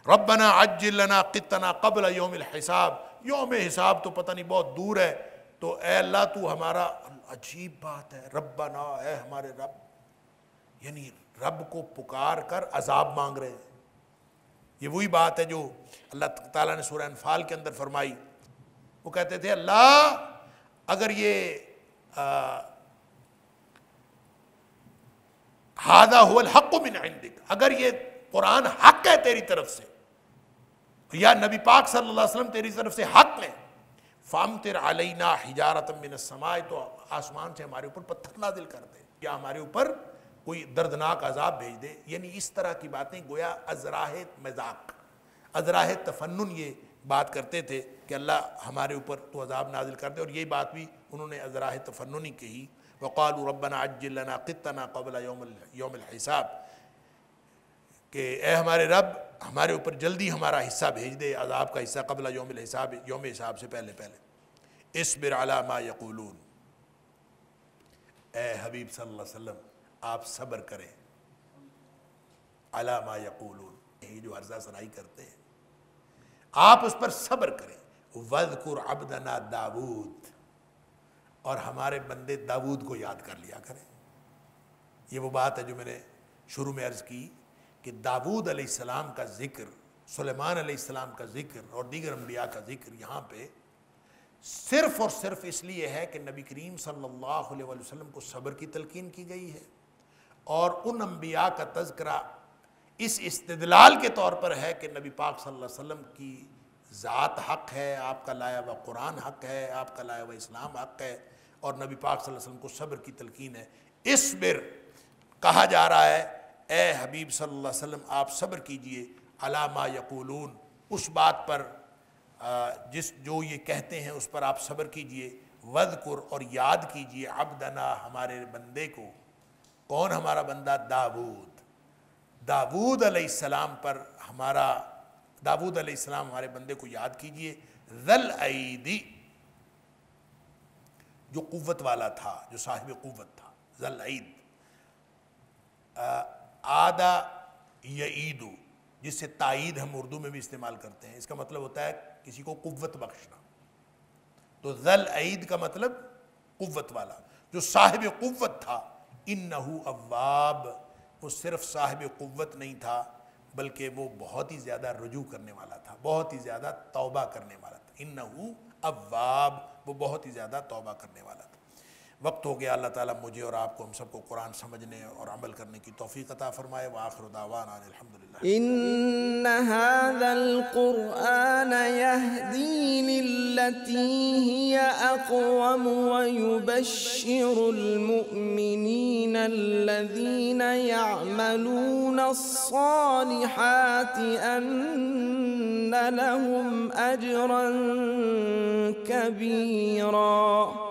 ربنا عجل لنا قطنا قبل یوم الحساب، یوم حساب تو پتہ نہیں بہت دور ہے، تو اے اللہ تو ہمارا، عجیب بات ہے، ربنا، اے ہمارے رب، یعنی رب کو پکار کر عذاب مانگ رہے ہیں۔ یہ وہی بات ہے جو اللہ تعالیٰ نے سورہ انفال کے اندر فرمائی۔ وہ کہتے تھے اللہ اگر یہ ھذا ھو الحق من عندک، اگر یہ قرآن حق ہے تیری طرف سے، یا نبی پاک صلی اللہ علیہ وسلم تیری طرف سے حق ہے، فامطر علینا حجارۃ من السماء، تو آسمان سے ہمارے اوپر پتھر نازل کر دے یا ہمارے اوپر کوئی دردناک عذاب بھیج دے۔ یعنی اس طرح کی باتیں گویا ازراہ مذاق، ازراہ تفنن یہ بات کرتے تھے کہ اللہ ہمارے اوپر تو عذاب نازل کر دے، اور یہی بات بھی انہوں نے ازراہ تفنن ہی کہی۔ وقالوا ربنا عجل لنا قطنا قبل یوم الحساب، کہ اے ہمارے رب ہمارے اوپر جلدی ہمارا حصہ بھیج دے، عذاب کا حصہ، قبل یوم الحساب، یوم حساب سے پہلے پہلے۔ اصبر علی ما یقولون، اے حبیب صلی اللہ علیہ وسلم آپ صبر کریں، علی ما یقولون، یہ جو عرضہ سرائی کرتے ہیں آپ اس پر صبر کریں۔ وَاذْكُرْ عَبْدَنَا داود، اور ہمارے بندے داود کو یاد کر لیا کریں۔ یہ وہ بات ہے جو میں نے شروع میں عرض کی کہ داود علیہ السلام کا ذکر، سلیمان علیہ السلام کا ذکر اور دیگر انبیاء کا ذکر یہاں پہ صرف اور صرف اس لیے ہے کہ نبی کریم صلی اللہ علیہ وسلم کو صبر کی تلقین کی گئی ہے، اور ان انبیاء کا تذکرہ اس استدلال کے طور پر ہے کہ نبی پاک صلی اللہ علیہ وسلم کی ذات حق ہے، آپ کا لایا ہوا قرآن حق ہے، آپ کا لایا ہوا اسلام حق ہے، اور نبی پاک صلی اللہ علیہ وسلم کو صبر کی تلقین ہے۔ اصبر کہا جا رہا ہے، اے حبیب صلی اللہ علیہ وسلم آپ صبر کیجئے، علی ما یقولون، اس بات پر جو یہ کہتے ہیں اس پر آپ صبر کیجئے۔ وذکر، اور یاد کیجئے، عبدنا ہمارے بندے کو، کون ہمارا بندہ؟ داود علیہ السلام پر، داود علیہ السلام ہمارے بندے کو یاد کیجئے، ذل ایدی، جو قوت والا تھا، جو صاحب قوت تھا، ذل اید، آدھا یعیدو، جس سے تائید ہم اردو میں بھی استعمال کرتے ہیں، اس کا مطلب ہوتا ہے کسی کو قوت بخشنا۔ تو ذل اید کا مطلب قوت والا، جو صاحب قوت تھا۔ انہو اواب، وہ صرف صاحب قوت نہیں تھا بلکہ وہ بہت ہی زیادہ رجوع کرنے والا تھا، بہت ہی زیادہ توبہ کرنے والا تھا۔ انہو اواب، وہ بہت ہی زیادہ توبہ کرنے والا تھا۔ وقت ہو گیا، اللہ تعالیٰ مجھے اور آپ کو ہم سب کو قرآن سمجھنے اور عمل کرنے کی توفیق عطا فرمائے۔ وآخر دعوانا الحمدللہ۔ إن هذا القرآن يهدي للتي هي أقوم ويبشر المؤمنين الذين يعملون الصالحات أن لهم أجرا كبيرا۔